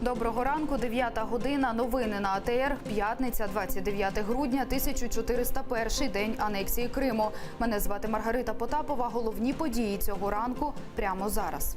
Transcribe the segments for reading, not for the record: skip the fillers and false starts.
Доброго ранку, 9 година. Новини на АТР. П'ятниця, 29 грудня, 1401 день анексії Криму. Мене звати Маргарита Потапова. Головні події цього ранку прямо зараз.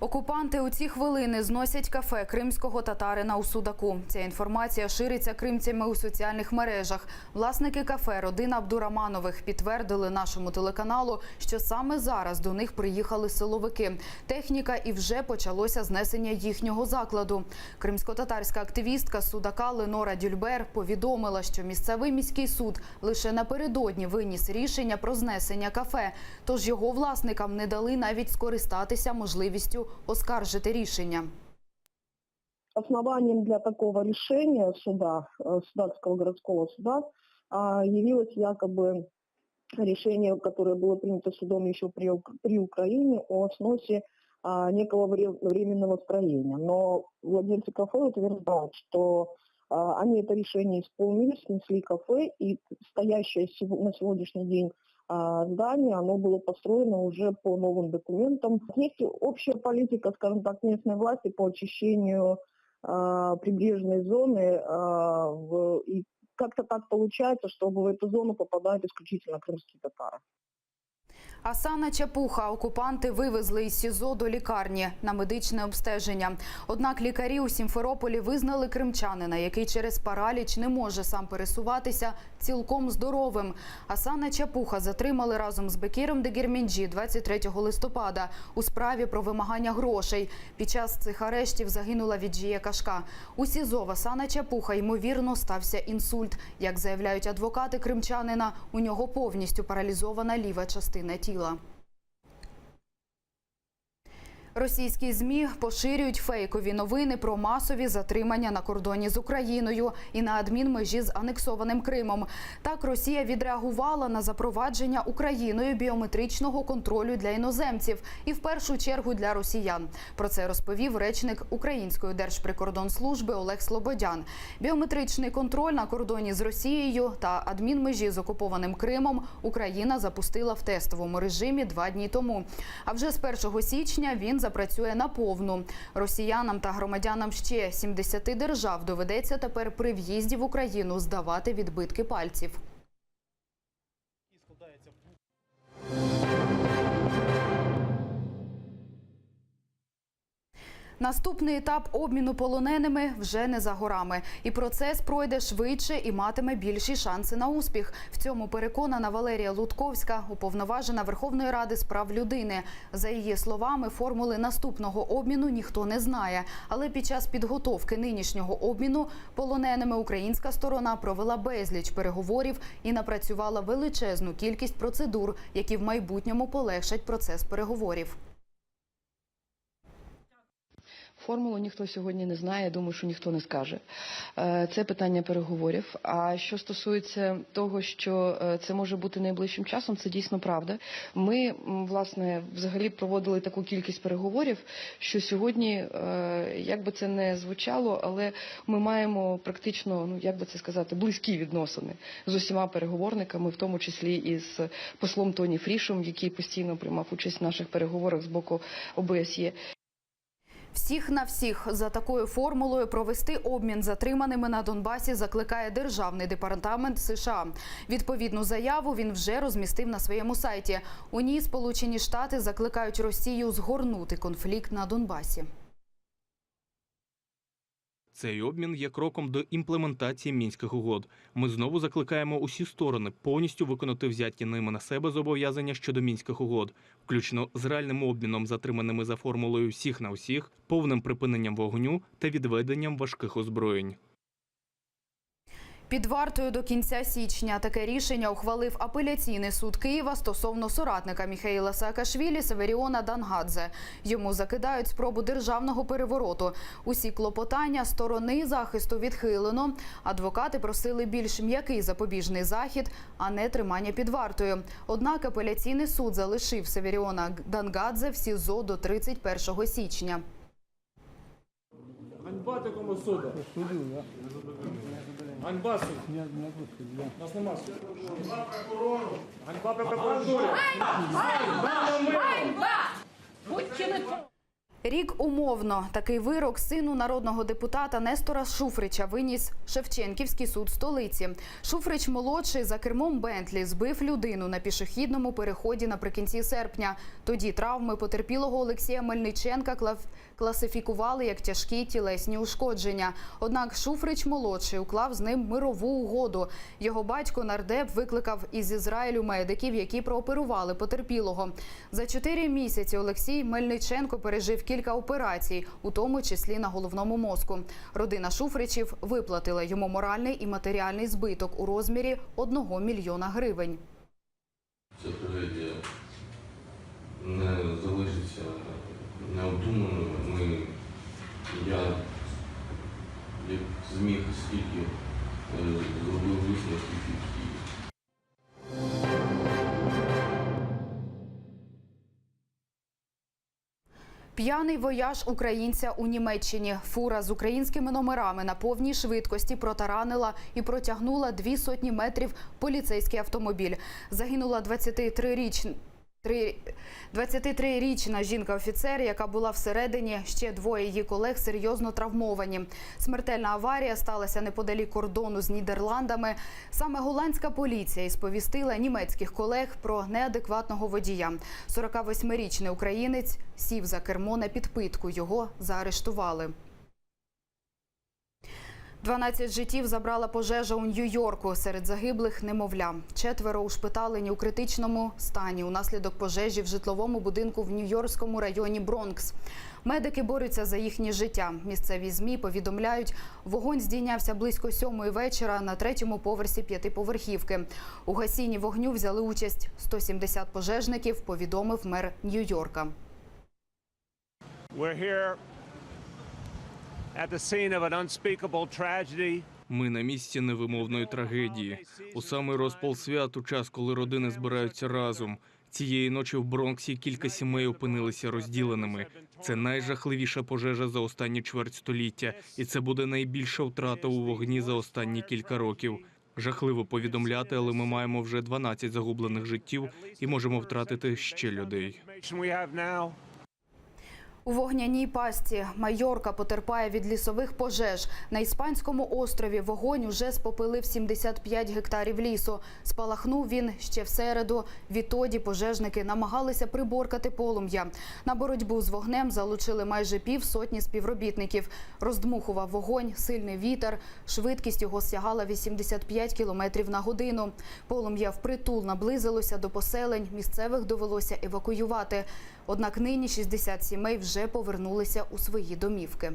Окупанти у ці хвилини зносять кафе кримського татарина у Судаку. Ця інформація шириться кримцями у соціальних мережах. Власники кафе, родина Абдураманових, підтвердили нашому телеканалу, що саме зараз до них приїхали силовики. Техніка і вже почалося знесення їхнього закладу. Кримсько-татарська активістка з Судака Ленора Дюльбер повідомила, що місцевий міський суд лише напередодні виніс рішення про знесення кафе. Тож його власникам не дали навіть скористатися можливістю оскаржити рішення. Основанием для такого решения суда, Судакского городского суда, явилось якобы решение, которое было принято судом еще при Украине о сносе некого временного строения. Но владельцы кафе утверждают, что они это решение исполнили, снесли кафе, и стоящее на сегодняшний день здание, оно было построено уже по новым документам. Есть общая политика, скажем так, местной власти по очищению прибрежной зоны, и как-то так получается, что в эту зону попадают исключительно крымские татары. Асана Чапуха окупанти вивезли із СІЗО до лікарні на медичне обстеження. Однак лікарі у Сімферополі визнали кримчанина, який через параліч не може сам пересуватися, цілком здоровим. Асана Чапуха затримали разом з Бекіром Дегерменджі 23 листопада у справі про вимагання грошей. Під час цих арештів загинула Віджія Кашка. У СІЗО в Асана Чапуха, ймовірно, стався інсульт. Як заявляють адвокати кримчанина, у нього повністю паралізована ліва частина тіла. Російські ЗМІ поширюють фейкові новини про масові затримання на кордоні з Україною і на адмінмежі з анексованим Кримом. Так, Росія відреагувала на запровадження Україною біометричного контролю для іноземців і в першу чергу для росіян. Про це розповів речник Української Держприкордонслужби Олег Слободян. Біометричний контроль на кордоні з Росією та адмінмежі з окупованим Кримом Україна запустила в тестовому режимі 2 дні тому. А вже з 1 січня він запрацює наповну. Росіянам та громадянам ще 70 держав доведеться тепер при в'їзді в Україну здавати відбитки пальців. Наступний етап обміну полоненими вже не за горами. І процес пройде швидше і матиме більші шанси на успіх. В цьому переконана Валерія Лутковська, уповноважена Верховної Ради з прав людини. За її словами, формули наступного обміну ніхто не знає. Але під час підготовки нинішнього обміну полоненими українська сторона провела безліч переговорів і напрацювала величезну кількість процедур, які в майбутньому полегшать процес переговорів. Формулу ніхто сьогодні не знає, я думаю, що ніхто не скаже. Це питання переговорів. А що стосується того, що це може бути найближчим часом, це дійсно правда. Ми, власне, взагалі проводили таку кількість переговорів, що сьогодні, як би це не звучало, але ми маємо практично, як би це сказати, близькі відносини з усіма переговорниками, в тому числі і з послом Тоні Фрішем, який постійно приймав участь в наших переговорах з боку ОБСЄ. Всіх на всіх за такою формулою провести обмін затриманими на Донбасі закликає Державний департамент США. Відповідну заяву він вже розмістив на своєму сайті. У ній Сполучені Штати закликають Росію згорнути конфлікт на Донбасі. Цей обмін є кроком до імплементації Мінських угод. Ми знову закликаємо усі сторони повністю виконати взяті ними на себе зобов'язання щодо Мінських угод, включно з реальним обміном затриманими за формулою «всіх на всіх», повним припиненням вогню та відведенням важких озброєнь. Під вартою до кінця січня таке рішення ухвалив апеляційний суд Києва стосовно соратника Міхеїла Саакашвілі Северіона Дангадзе. Йому закидають спробу державного перевороту. Усі клопотання сторони захисту відхилено. Адвокати просили більш м'який запобіжний захід, а не тримання під вартою. Однак апеляційний суд залишив Северіона Дангадзе в СІЗО до 31 січня. Ганьба такому суду. Ганьба суду. Нас нема суду. Ганьба прокурору. Ганьба прокуратурі. Ганьба! Ганьба! Будьте Рік умовно. Такий вирок сину народного депутата Нестора Шуфрича виніс Шевченківський суд столиці. Шуфрич-молодший за кермом Бентлі збив людину на пішохідному переході наприкінці серпня. Тоді травми потерпілого Олексія Мельниченка класифікували як тяжкі тілесні ушкодження. Однак Шуфрич-молодший уклав з ним мирову угоду. Його батько нардеп викликав із Ізраїлю медиків, які прооперували потерпілого. За 4 місяці Олексій Мельниченко пережив кілька операцій, у тому числі на головному мозку. Родина Шуфричів виплатила йому моральний і матеріальний збиток у розмірі 1 мільйона гривень. Ця трагедія не залишиться необдуманою. Я як зміг скільки зробив висновків і П'яний вояж українця у Німеччині. Фура з українськими номерами на повній швидкості протаранила і протягнула 200 метрів поліцейський автомобіль. Загинула 23-річна жінка-офіцер, яка була всередині, ще 2 її колег серйозно травмовані. Смертельна аварія сталася неподалік кордону з Нідерландами. Саме голландська поліція і сповістила німецьких колег про неадекватного водія. 48-річний українець сів за кермо на підпитку, його заарештували. 12 життів забрала пожежа у Нью-Йорку. Серед загиблих – немовля. 4 ушпиталені у критичному стані унаслідок пожежі в житловому будинку в нью-йоркському районі Бронкс. Медики борються за їхнє життя. Місцеві ЗМІ повідомляють, вогонь здійнявся близько 7-ї вечора на 3-му поверсі 5-поверхівки. У гасінні вогню взяли участь 170 пожежників, повідомив мер Нью-Йорка. At the scene of an unspeakable tragedy. Ми на місці невимовної трагедії. У самий розпал свят, у час, коли родини збираються разом. Цієї ночі в Бронксі кілька сімей опинилися розділеними. Це найжахливіша пожежа за останні чверть століття. І це буде найбільша втрата у вогні за останні кілька років. Жахливо повідомляти, але ми маємо вже 12 загублених життів і можемо втратити ще людей. У вогняній пастці Майорка потерпає від лісових пожеж. На Іспанському острові вогонь уже спопилив 75 гектарів лісу. Спалахнув він ще в середу. Відтоді пожежники намагалися приборкати полум'я. На боротьбу з вогнем залучили майже півсотні співробітників. Роздмухував вогонь сильний вітер. Швидкість його сягала 85 км на годину. Полум'я впритул наблизилося до поселень. Місцевих довелося евакуювати. Однак нині 60 сімей вже повернулися у свої домівки.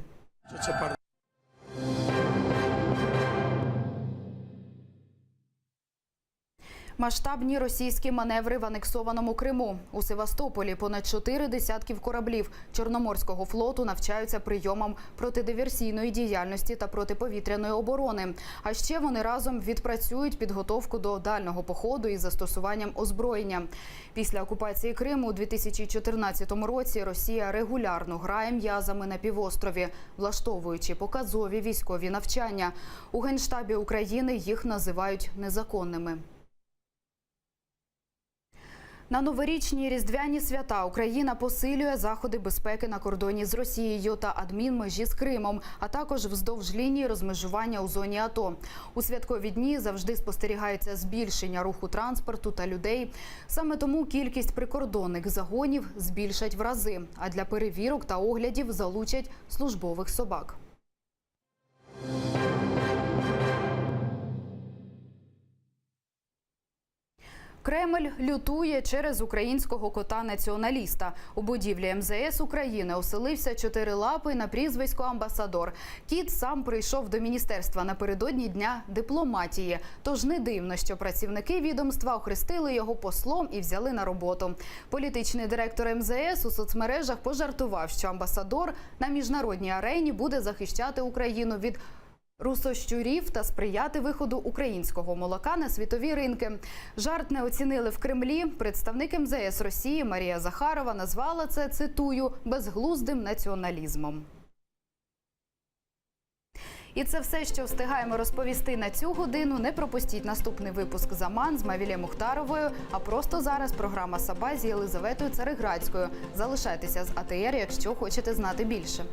Масштабні російські маневри в анексованому Криму. У Севастополі понад 4 десятків кораблів Чорноморського флоту навчаються прийомам протидиверсійної діяльності та протиповітряної оборони. А ще вони разом відпрацюють підготовку до дальнього походу із застосуванням озброєння. Після окупації Криму у 2014 році Росія регулярно грає м'язами на півострові, влаштовуючи показові військові навчання. У Генштабі України їх називають незаконними. На новорічні різдвяні свята Україна посилює заходи безпеки на кордоні з Росією та адмінмежі з Кримом, а також вздовж лінії розмежування у зоні АТО. У святкові дні завжди спостерігається збільшення руху транспорту та людей. Саме тому кількість прикордонних загонів збільшать в рази, а для перевірок та оглядів залучать службових собак. Кремль лютує через українського кота-націоналіста. У будівлі МЗС України оселився чотирилапий на прізвисько «Амбасадор». Кіт сам прийшов до міністерства напередодні Дня дипломатії. Тож не дивно, що працівники відомства охрестили його послом і взяли на роботу. Політичний директор МЗС у соцмережах пожартував, що «Амбасадор» на міжнародній арені буде захищати Україну від русощурів та сприяти виходу українського молока на світові ринки. Жарт не оцінили в Кремлі. Представник МЗС Росії Марія Захарова назвала це, цитую, «безглуздим націоналізмом». І це все, що встигаємо розповісти на цю годину. Не пропустіть наступний випуск «Заман» з Мавілє Мухтаровою, а просто зараз програма «Саба» з Єлизаветою Цареградською. Залишайтеся з АТР, якщо хочете знати більше.